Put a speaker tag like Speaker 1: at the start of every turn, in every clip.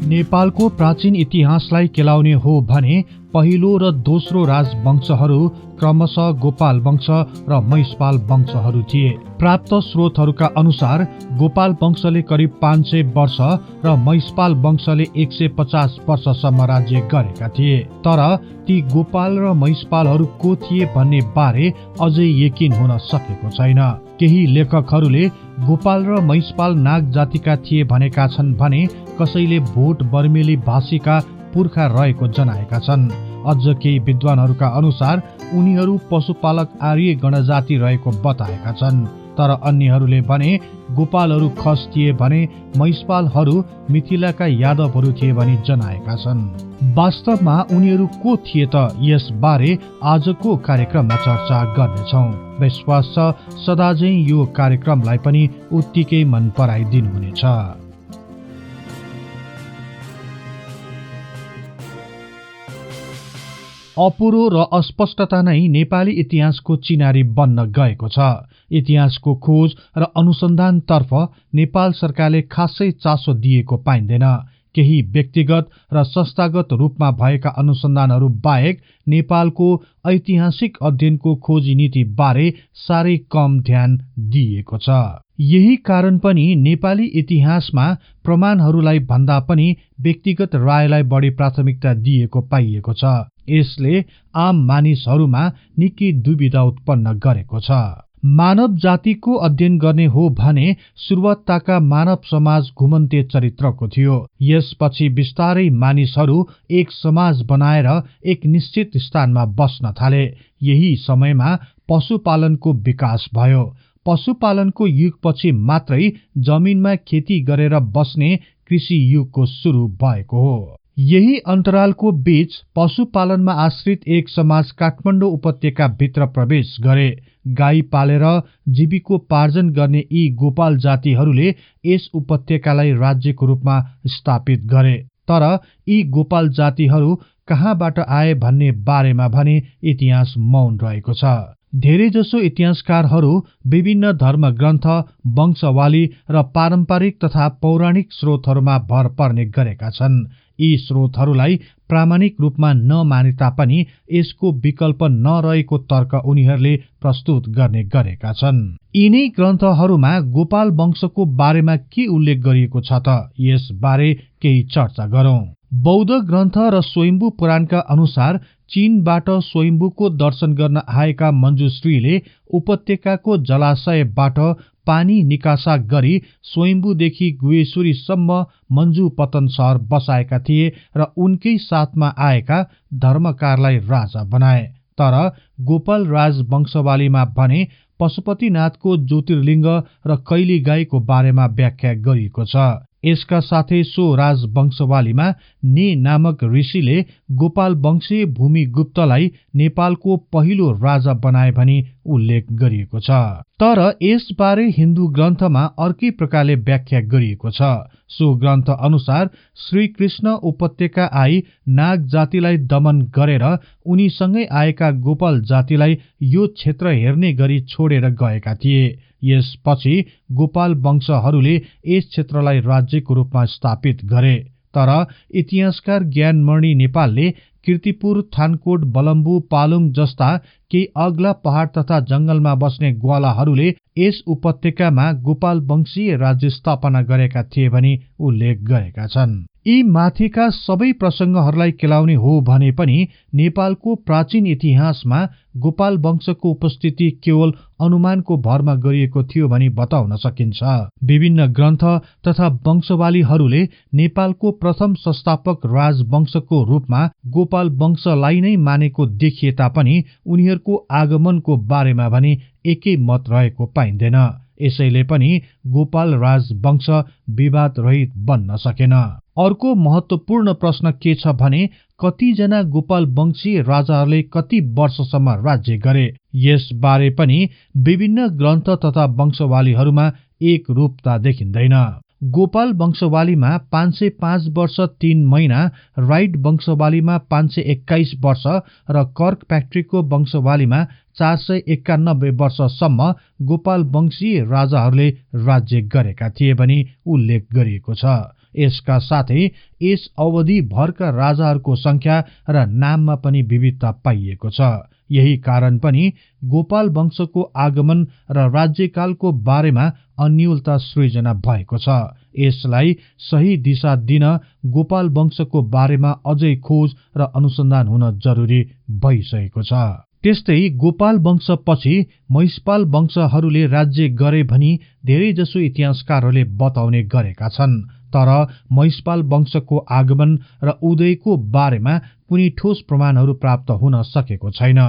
Speaker 1: नेपालको प्राचीन इतिहासलाई केलाउने हो भने पहिलो र दोस्रो राजवंशहरू क्रमशः गोपाल वंश र महिषपाल वंशहरू थिए। प्राप्त स्रोतहरूका अनुसार गोपाल वंशले करिब 500 वर्ष र महिषपाल वंशले 150 वर्षसम्म राज्य गरेका थिए। तर ती गोपाल र महिषपालहरू को थिए भन्ने बारे अझै यकिन हुन सकेको छैन। केही लेखकहरूले गोपाल र महिषपाल नाग जातिका थिए भनेका छन् भने कसैले भोट बर्मेली भाषीका पुर्खा रहेको जनाएका छन्। अझ केही विद्वानहरूका अनुसार उनीहरू पशुपालक आर्य गणजाति रहेको बताएका छन्। तर अन्यहरूले भने गोपालहरू खस थिए भने महिषपालहरू मिथिलाका यादवहरू थिए भनी जनाएका छन्। वास्तवमा उनीहरू को थिए त यसबारे आजको कार्यक्रममा चर्चा गर्नेछौँ। विश्वास छ सदाझै यो कार्यक्रमलाई पनि उत्तिकै मन पराइदिनुहुनेछ। अपुरो र अस्पष्टता नै नेपाली इतिहासको चिनारी बन्न गएको छ। इतिहासको खोज र अनुसन्धानतर्फ नेपाल सरकारले खासै चासो दिएको पाइँदैन। केही व्यक्तिगत र संस्थागत रूपमा भएका अनुसन्धानहरू बाहेक नेपालको ऐतिहासिक अध्ययनको खोजी नीति बारे साह्रै कम ध्यान दिएको छ। यही कारण पनि नेपाली इतिहासमा प्रमाणहरूलाई भन्दा पनि व्यक्तिगत रायलाई बढी प्राथमिकता दिएको पाइएको छ। यसले आम मानिसहरूमा निकै दुविधा उत्पन्न गरेको छ। मानव जातिको अध्ययन गर्ने हो भने सुरुवातका मानव समाज घुमन्ते चरित्रको थियो। यसपछि बिस्तारै मानिसहरू एक समाज बनाएर एक निश्चित स्थानमा बस्न थाले। यही समयमा पशुपालनको विकास भयो। पशुपालनको युगपछि मात्रै जमिनमा खेती गरेर बस्ने कृषि युगको सुरु भएको हो। यही अन्तरालको बीच पशुपालनमा आश्रित एक समाज काठमाडौँ उपत्यका भित्र प्रवेश गरे। गाई पालेर जीविकोपार्जन गर्ने यी गोपाल जातिहरूले यस उपत्यकालाई राज्यको रूपमा स्थापित गरे। तर यी गोपाल जातिहरू कहाँबाट आए भन्ने बारेमा भने इतिहास मौन रहेको छ। धेरैजसो इतिहासकारहरू विभिन्न धर्म ग्रन्थ, वंशवाली र पारम्परिक तथा पौराणिक स्रोतहरूमा भर पर्ने गरेका छन्। यी स्रोतहरूलाई प्रामाणिक रूपमा नमाने तापनि यसको विकल्प नरहेको तर्क उनीहरूले प्रस्तुत गर्ने गरेका छन्। यिनै ग्रन्थहरूमा गोपाल वंशको बारेमा के उल्लेख गरिएको छ त यसबारे केही चर्चा गरौं। बौद्ध ग्रन्थ र स्वयम्भू पुराणका अनुसार चीनबाट स्वयम्भूको दर्शन गर्न आएका मञ्जुश्रीले उपत्यकाको जलाशयबाट पानी निकासा गरी स्वयम्भूदेखि गुहेश्वरीसम्म मञ्जुपतन शहर बसाएका थिए र उनकै साथमा आएका धर्मकारलाई राजा बनाए। तर गोपाल राजवंशवालीमा भने पशुपतिनाथको ज्योतिर्लिङ्ग र कैली गाईको बारेमा व्याख्या गरिएको छ। यसका साथै सो राजवंशवालीमा ने नामक ऋषिले गोपाल वंशीय भूमिगुप्तलाई नेपालको पहिलो राजा बनाए भनी उल्लेख गरिएको छ। तर यसबारे हिन्दू ग्रन्थमा अर्कै प्रकारले व्याख्या गरिएको छ। सो ग्रन्थ अनुसार श्रीकृष्ण उपत्यका आई नाग जातिलाई दमन गरेर उनीसँगै आएका गोपाल जातिलाई यो क्षेत्र हेर्ने गरी छोडेर गएका थिए। यसपछि गोपाल वंशहरूले यस क्षेत्रलाई राज्यको रूपमा स्थापित गरे। तर इतिहासकार ज्ञानमणि नेपालले कीर्तिपुर, थानकोट, बलम्बु, पालुङ जस्ता केही अग्ला पहाड तथा जंगलमा बस्ने ग्वालाहरूले यस उपत्यकामा गोपाल वंशीय राज्य स्थापना गरेका थिए भनी उल्लेख गरेका छन्। यी माथिका सबै प्रसंगहरूलाई केलाउने हो भने पनि नेपालको प्राचीन इतिहासमा गोपाल वंशको उपस्थिति केवल अनुमानको भरमा गरिएको थियो भनी बताउन सकिन्छ। विभिन्न ग्रन्थ तथा वंशवालीहरूले नेपालको प्रथम संस्थापक राजवंशको रूपमा गोपाल वंशलाई नै मानेको देखिए तापनि उनीहरूको आगमनको बारेमा भने एकै मत रहेको पाइँदैन। यसैले पनि गोपाल राजवंश विवाद रहित बन्न सकेन। अर्को महत्वपूर्ण प्रश्न के छ भने कतिजना गोपाल वंशीय राजाहरूले कति वर्षसम्म राज्य गरे। यसबारे पनि विभिन्न ग्रन्थ तथा वंशवालीहरूमा एक रूपता देखिँदैन। गोपाल वंशवालीमा 505 वर्ष 3 महिना, राइट वंशवालीमा 521 वर्ष र कर्क प्याट्रिकको वंशवालीमा 491 वर्षसम्म गोपाल वंशीय राजाहरूले राज्य गरेका थिए भनी उल्लेख गरिएको छ। यसका साथै यस अवधि भरका राजाहरूको संख्या र नाममा पनि विविधता पाइएको छ। यही कारण पनि गोपाल वंशको आगमन र राज्यकालको बारेमा अन्योलता सृजना भएको छ। यसलाई सही दिशा दिन गोपाल वंशको बारेमा अझै खोज र अनुसन्धान हुन जरुरी भइसकेको छ। त्यस्तै गोपाल वंशपछि महिषपाल वंशहरूले राज्य गरे भनी धेरैजसो इतिहासकारहरूले बताउने गरेका छन्। तर महिषपाल वंशको आगमन र उदयको बारेमा कुनै ठोस प्रमाणहरू प्राप्त हुन सकेको छैन।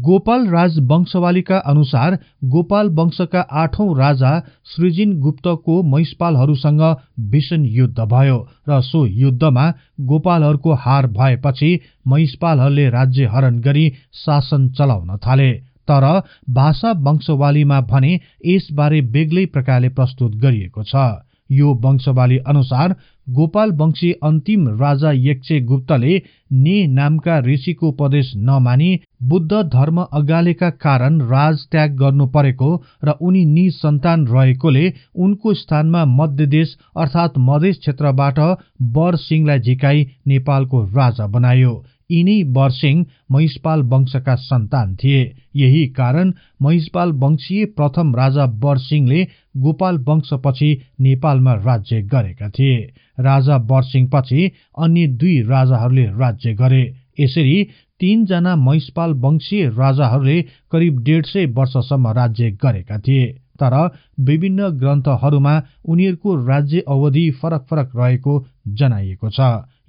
Speaker 1: गोपाल राज वंशावलीका अनुसार गोपाल वंशका 8औं राजा सृजिनगुप्तको महिषपालहरूसँग भीषण युद्ध भयो र सो युद्धमा गोपालहरूको हार भएपछि महिषपालहरूले राज्य हरण गरी शासन चलाउन थाले। तर भाषा वंशावलीमा भने यसबारे बेग्लै प्रकारले प्रस्तुत गरिएको छ। यो वंशावली अनुसार गोपाल वंशी अन्तिम राजा यक्चे गुप्तले ने नामका ऋषिको उपदेश नमानी बुद्ध धर्म अगालेका कारण राज त्याग गर्नु परेको र उनी निसन्तान रहेकोले उनको स्थानमा मध्यदेश अर्थात मधेस क्षेत्रबाट बरसिंहलाई झिकाई नेपालको राजा बनायो। यिनै बरसिंह महिषपाल वंशका सन्तान थिए। यही कारण महिषपाल वंशीय प्रथम राजा बरसिंहले गोपाल वंशपछि नेपालमा राज्य गरेका थिए। राजा बरसिंहपछि अन्य 2 राजाहरूले राज्य गरे। यसरी 3 जना महिषपाल वंशीय राजाहरूले करिब 150 वर्षसम्म राज्य गरेका थिए। तर विभिन्न ग्रन्थहरूमा उनीहरूको राज्य अवधि फरक फरक रहेको जनाइएको छ।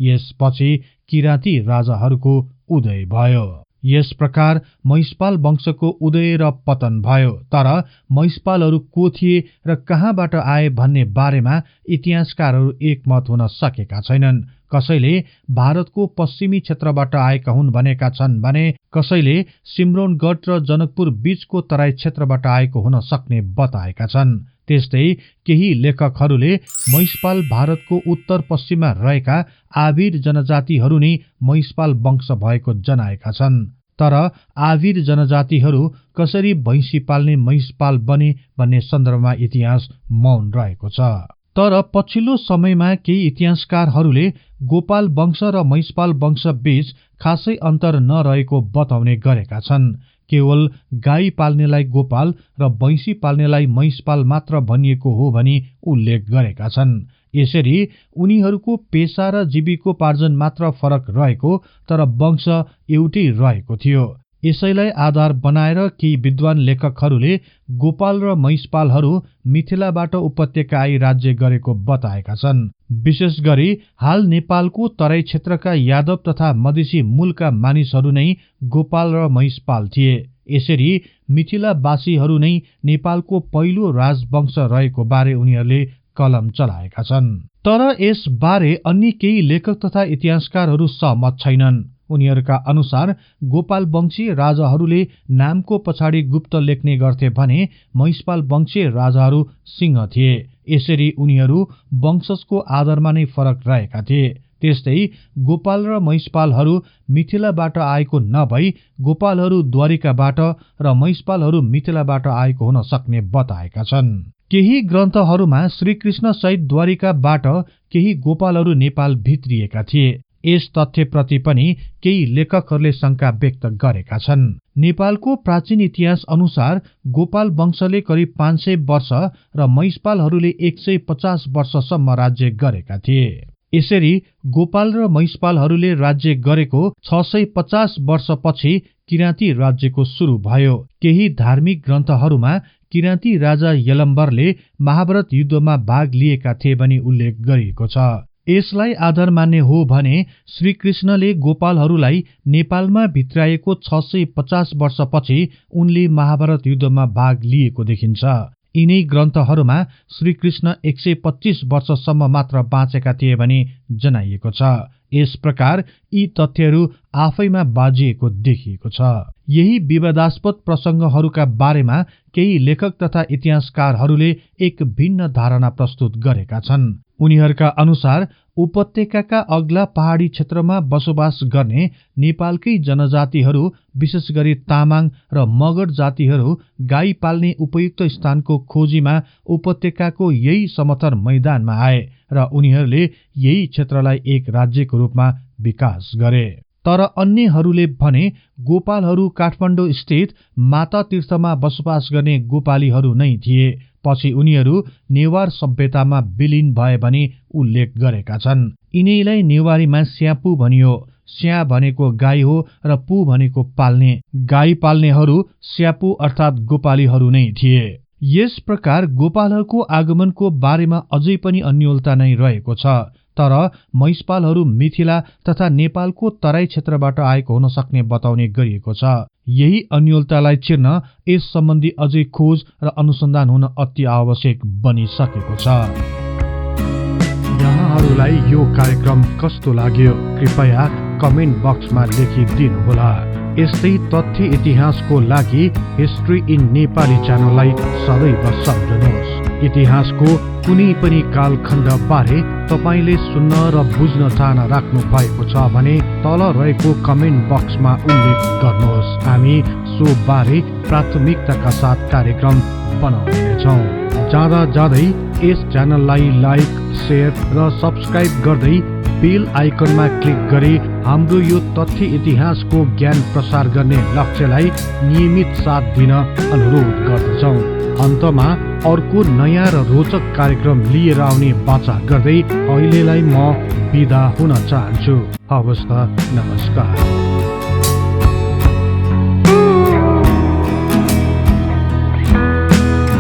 Speaker 1: यसपछि किराँती राजाहरूको उदय भयो। यस प्रकार महिषपाल वंशको उदय र पतन भयो। तर महिषपालहरू को थिए र कहाँबाट आए भन्ने बारेमा इतिहासकारहरू एकमत हुन सकेका छैनन्। कसैले भारतको पश्चिमी क्षेत्रबाट आएका हुन् भनेका छन् भने कसैले सिम्रौनगढ र जनकपुर बीचको तराई क्षेत्रबाट आएको हुन सक्ने बताएका छन्। त्यस्तै केही लेखकहरूले महिषपाल भारतको उत्तर पश्चिममा रहेका आविर जनजातिहरू नै महिषपाल वंश भएको जनाएका छन्। तर आविर जनजातिहरू कसरी भैँसी पाल्ने महिषपाल बने भन्ने सन्दर्भमा इतिहास मौन रहेको छ। तर पछिल्लो समयमा केही इतिहासकारहरूले गोपाल वंश र महिषपाल वंश बीच खासै अन्तर नरहेको बताउने गरेका छन्। केवल गाई पाल्नेलाई गोपाल र भैँसी पाल्नेलाई महिषपाल मात्र भनिएको हो भनी उल्लेख गरेका छन्। यसरी उनीहरूको पेशा र जीविकोपार्जन मात्र फरक रहेको तर वंश एउटै रहेको थियो। यसैलाई आधार बनाएर केही विद्वान लेखकहरूले गोपाल र महिषपालहरू मिथिलाबाट उपत्यका आई राज्य गरेको बताएका छन्। विशेष गरी हाल नेपालको तराई क्षेत्रका यादव तथा मधेसी मूलका मानिसहरू नै गोपाल र महिषपाल थिए। यसरी मिथिलावासीहरू नै नेपालको पहिलो राजवंश रहेको बारे उनीहरूले कलम चलाएका छन्। तर यस बारे अन्य केही लेखक तथा इतिहासकारहरू सहमत छैनन्। उनीहरूका अनुसार गोपाल वंशीय राजाहरूले नामको पछाडि गुप्त लेख्ने गर्थे भने महिषपाल वंशीय राजाहरू सिंह थिए। यसरी उनीहरू वंशजको आधारमा नै फरक रहेका थिए। त्यस्तै गोपाल र महिषपालहरू मिथिलाबाट आएको नभई गोपालहरू द्वारिकाबाट र महिषपालहरू मिथिलाबाट आएको हुन सक्ने बताएका छन्। केही ग्रन्थहरूमा श्रीकृष्ण सहित द्वारिकाबाट केही गोपालहरू नेपाल भित्रिएका थिए। यस तथ्यप्रति पनि केही लेखकहरूले शंका व्यक्त गरेका छन्। नेपालको प्राचीन इतिहास अनुसार गोपाल वंशले करिब 500 वर्ष र महिषपालहरूले 150 वर्षसम्म राज्य गरेका थिए। यसरी गोपाल र महिषपालहरूले राज्य गरेको 650 वर्षपछि किराँती राज्यको सुरु भयो। केही धार्मिक ग्रन्थहरूमा किराँती राजा यलम्बरले महाभारत युद्धमा भाग लिएका थिए भनी उल्लेख गरिएको छ। यसलाई आधार मान्ने हो भने श्रीकृष्णले गोपालहरूलाई नेपालमा भित्राएको 650 वर्षपछि उनले महाभारत युद्धमा भाग लिएको देखिन्छ। यिनै ग्रन्थहरूमा श्रीकृष्ण 125 वर्षसम्म मात्र बाँचेका थिए भनी जनाइएको छ। यस प्रकार यी तथ्यहरू आफैमा बाजिएको देखिएको छ। यही विवादास्पद प्रसंगहरूका बारेमा केही लेखक तथा इतिहासकारहरूले एक भिन्न धारणा प्रस्तुत गरेका छन्। उनीहरूका अनुसार उपत्यकाका अग्ला पहाडी क्षेत्रमा बसोबास गर्ने नेपालकै जनजातिहरू विशेष गरी तामाङ र मगर जातिहरू गाई पाल्ने उपयुक्त स्थानको खोजीमा उपत्यकाको यही समथर मैदानमा आए र उनीहरूले यही क्षेत्रलाई एक राज्यको रूपमा विकास गरे। तर अन्यहरूले भने गोपालहरू काठमाडौँ स्थित माता तीर्थमा बसोबास गर्ने गोपालीहरू नै थिए। पछि उनीहरू नेवार सभ्यतामा विलिन भए भनी उल्लेख गरेका छन्। यिनैलाई नेवारीमा स्यापु भनियो। स्या भनेको गाई हो र पु भनेको पाल्ने। गाई पाल्नेहरू स्यापु अर्थात् गोपालीहरू नै थिए। यस प्रकार गोपालहरूको आगमनको बारेमा अझै पनि अन्योलता नै रहेको छ। तर महिषपालहरू मिथिला तथा नेपालको तराई क्षेत्रबाट आएको हुन सक्ने बताउने गरिएको छ। यही अन्योलतालाई चिर्न यस सम्बन्धी अझै खोज र अनुसन्धान हुन अति आवश्यक बनिसकेको छ। यहाँहरूलाई यो कार्यक्रम कस्तो लाग्यो कृपया कमेन्ट बक्समा लेखिदिनुहोला। यस्तै तथ्य इतिहासको लागि हिस्ट्री इन नेपाली च्यानललाई सदैव सम्झनुहोस्। इतिहासको कुनै पनि कालखण्ड बारे तपाईले सुन्न र बुझ्न चाहना राख्नु भएको छ भने तल रहेको कमेन्ट बक्समा उल्लेख गर्नुहोस्। हामी सो बारे प्राथमिकताका साथ कार्यक्रम बनाउनेछौँ। जाँदा जाँदै यस च्यानललाई लाइक, शेयर र सब्स्क्राइब गर्दै बेल आइकनमा क्लिक गरी हाम्रो यो तथ्य इतिहासको ज्ञान प्रसार गर्ने लक्ष्यलाई नियमित साथ दिन अनुरोध गर्दछौँ। अन्तमा अर्को नयाँ र रोचक कार्यक्रम लिएर आउने बाचा गर्दै अहिलेलाई म बिदा हुन चाहन्छु। हवस् त, नमस्कार।